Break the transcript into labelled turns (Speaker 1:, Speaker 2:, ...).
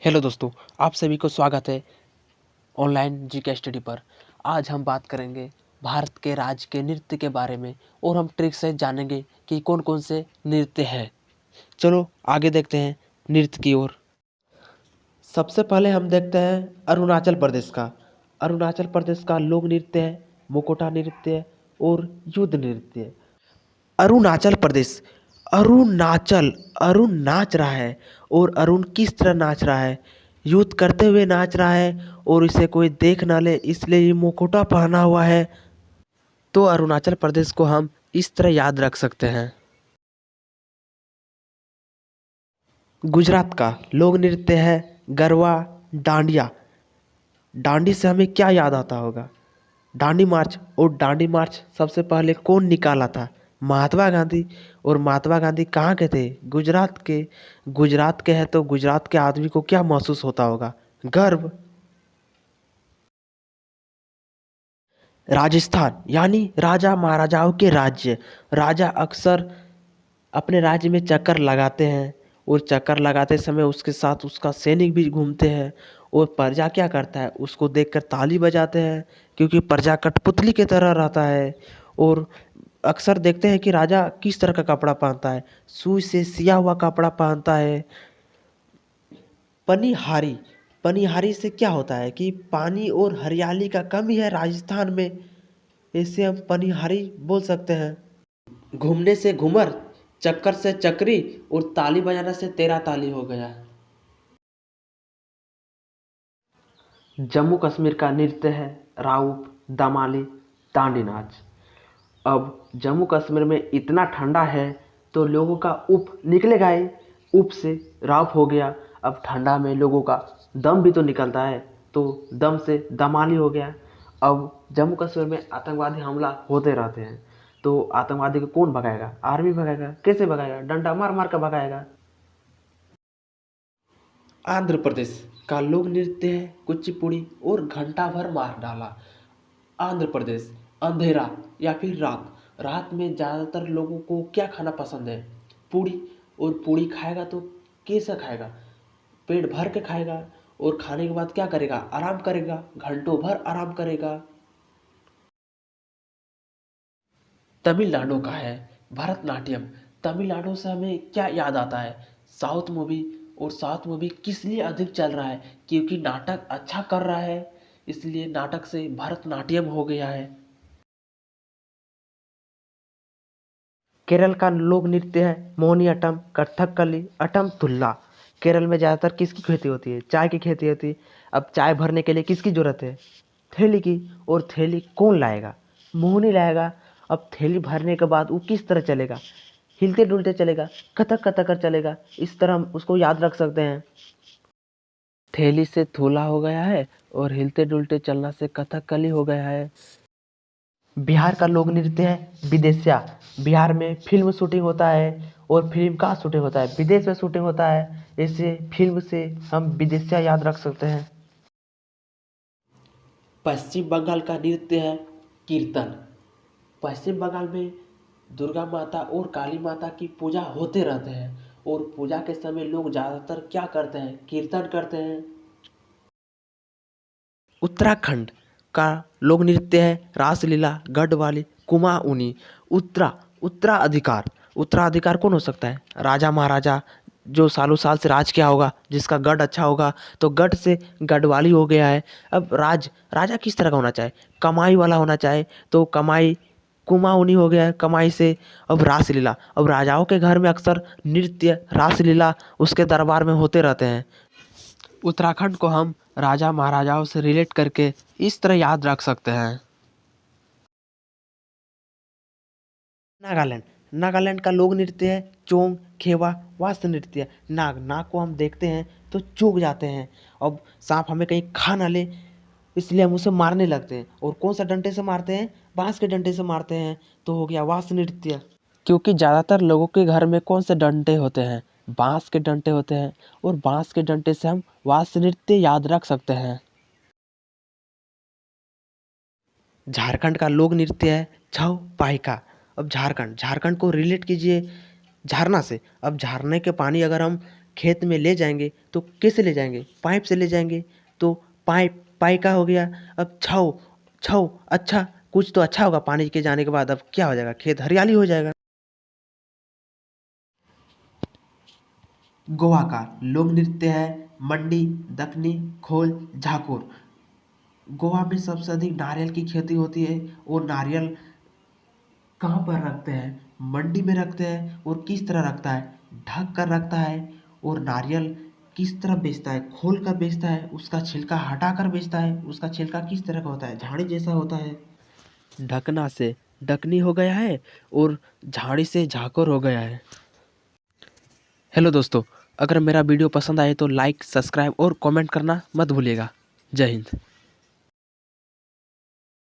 Speaker 1: Hello दोस्तों, आप सभी को स्वागत है ऑनलाइन जीके स्टडी पर। आज हम बात करेंगे भारत के राज्य के नृत्य के बारे में और हम ट्रिक से जानेंगे कि कौन कौन से नृत्य हैं। चलो आगे देखते हैं नृत्य की ओर। सबसे पहले हम देखते हैं अरुणाचल प्रदेश का। अरुणाचल प्रदेश का लोक नृत्य है मुकोटा नृत्य और युद्ध नृत्य। अरुणाचल प्रदेश, अरुणाचल, अरुण नाच रहा है। और अरुण किस तरह नाच रहा है? युद्ध करते हुए नाच रहा है और इसे कोई देख ना ले इसलिए ये मुखौटा पहना हुआ है। तो अरुणाचल प्रदेश को हम इस तरह याद रख सकते हैं। गुजरात का लोक नृत्य है गरबा डांडिया। डांडी से हमें क्या याद आता होगा? दांडी मार्च। और दांडी मार्च सबसे पहले कौन निकाला था? महात्मा गांधी। और महात्मा गांधी कहाँ के थे? गुजरात के। गुजरात के हैं तो गुजरात के आदमी को क्या महसूस होता होगा? गर्व। राजस्थान यानी राजा महाराजाओं के राज्य। राजा अक्सर अपने राज्य में चक्कर लगाते हैं और चक्कर लगाते समय उसके साथ उसका सैनिक भी घूमते हैं। और प्रजा क्या करता है? उसको देखकर ताली बजाते हैं क्योंकि प्रजा कठपुतली की तरह रहता है। और अक्सर देखते हैं कि राजा किस तरह का कपड़ा पहनता है? सुई से सिया हुआ कपड़ा पहनता है। पनिहारी। पनिहारी से क्या होता है कि पानी और हरियाली का कमी है राजस्थान में, इसे हम पनिहारी बोल सकते हैं। घूमने से घूमर, चक्कर से चक्री और ताली बजाने से तेरा ताली हो गया। जम्मू कश्मीर का नृत्य है राउफ, दमाली, दांडी नाच। अब जम्मू कश्मीर में इतना ठंडा है तो लोगों का उप निकलेगा ही। उप से राउफ हो गया। अब ठंडा में लोगों का दम भी तो निकलता है तो दम से दमाली हो गया। अब जम्मू कश्मीर में आतंकवादी हमला होते रहते हैं तो आतंकवादी को कौन भगाएगा? आर्मी भगाएगा। कैसे भगाएगा? डंडा मार मार कर भगाएगा। आंध्र प्रदेश का लोक नृत्य है कुचिपुड़ी और घंटा भर मार डाला। आंध्र प्रदेश, अंधेरा या फिर रात। रात में ज़्यादातर लोगों को क्या खाना पसंद है? पूड़ी। और पूड़ी खाएगा तो कैसा खाएगा? पेट भर के खाएगा। और खाने के बाद क्या करेगा? आराम करेगा, घंटों भर आराम करेगा। तमिलनाडु का है भरतनाट्यम। तमिलनाडु से हमें क्या याद आता है? South movie. और साउथ मूवी किस लिए अधिक चल रहा है? क्योंकि नाटक अच्छा कर रहा है, इसलिए नाटक से भरतनाट्यम हो गया है। केरल का लोक नृत्य है मोहिनीअट्टम, कथकली, अट्टम तुल्ला। केरल में ज़्यादातर किसकी खेती होती है? चाय की खेती होती है। अब चाय भरने के लिए किसकी ज़रूरत है? थैली की। और थैली कौन लाएगा? मोहिनी लाएगा। अब थैली भरने के बाद वो किस तरह चलेगा? हिलते डुलते चलेगा, कथक कथक कर चलेगा। इस तरह हम उसको याद रख सकते हैं। थैली से थोला हो गया है और हिलते डुलते चलना से कथकली हो गया है। बिहार का लोक नृत्य है विदेशिया। बिहार में फिल्म शूटिंग होता है। और फिल्म का शूटिंग होता है? विदेश में शूटिंग होता है। इसे फिल्म से हम विदेशिया याद रख सकते हैं। पश्चिम बंगाल का नृत्य है कीर्तन। पश्चिम बंगाल में दुर्गा माता और काली माता की पूजा होते रहते हैं। और पूजा के समय लोग ज़्यादातर क्या करते हैं? कीर्तन करते हैं। उत्तराखंड का लोक नृत्य है रासलीला, गढ़वाली, कुमाऊनी। उत्तराधिकार। उत्तराधिकार कौन हो सकता है? राजा महाराजा जो सालों साल से राज किया होगा, जिसका गढ़ अच्छा होगा तो गढ़ से गढ़वाली हो गया है। अब राजा किस तरह का होना चाहिए? कमाई वाला होना चाहिए तो कमाई कुमाऊनी हो गया है कमाई से। अब रासलीला। अब राजाओं के घर में अक्सर नृत्य रासलीला उसके दरबार में होते रहते हैं। उत्तराखंड को हम राजा महाराजाओं से रिलेट करके इस तरह याद रख सकते हैं। नागालैंड। नागालैंड का लोक नृत्य है चोंग, खेवा, वास्य नृत्य। नाग। नाग को हम देखते हैं तो चूक जाते हैं। अब सांप हमें कहीं खा ना ले इसलिए हम उसे मारने लगते हैं। और कौन सा डंडे से मारते हैं? बांस के डंडे से मारते हैं। तो हो गया वास्य नृत्य। क्योंकि ज़्यादातर लोगों के घर में कौन से डंडे होते हैं? बांस के डंडे होते हैं। और बांस के डंडे से हम वास्य नृत्य याद रख सकते हैं। झारखंड का लोक नृत्य है छऊ पाइका। अब झारखंड को रिलेट कीजिए झरना से। अब झरने के पानी अगर हम खेत में ले जाएंगे तो कैसे ले जाएंगे? पाइप से ले जाएंगे। तो पाइप पाई का हो गया। अब छाव छाव अच्छा, कुछ तो अच्छा होगा पानी के जाने के बाद। अब क्या हो जाएगा? खेत हरियाली हो जाएगा। गोवा का लोक नृत्य है मंडी, दकनी, खोल, झाकुर। गोवा में सबसे अधिक नारियल की खेती होती है और नारियल कहाँ पर रखते हैं? मंडी में रखते हैं। और किस तरह रखता है? ढक कर रखता है। और नारियल किस तरह बेचता है? खोल कर बेचता है, उसका छिलका हटा कर बेचता है। उसका छिलका किस तरह का होता है? झाड़ी जैसा होता है। ढकना से डकनी हो गया है और झाड़ी से झाकोर हो गया है। हेलो दोस्तों, अगर मेरा वीडियो पसंद आए तो लाइक, सब्सक्राइब और कमेंट करना मत भूलिएगा। जय हिंद।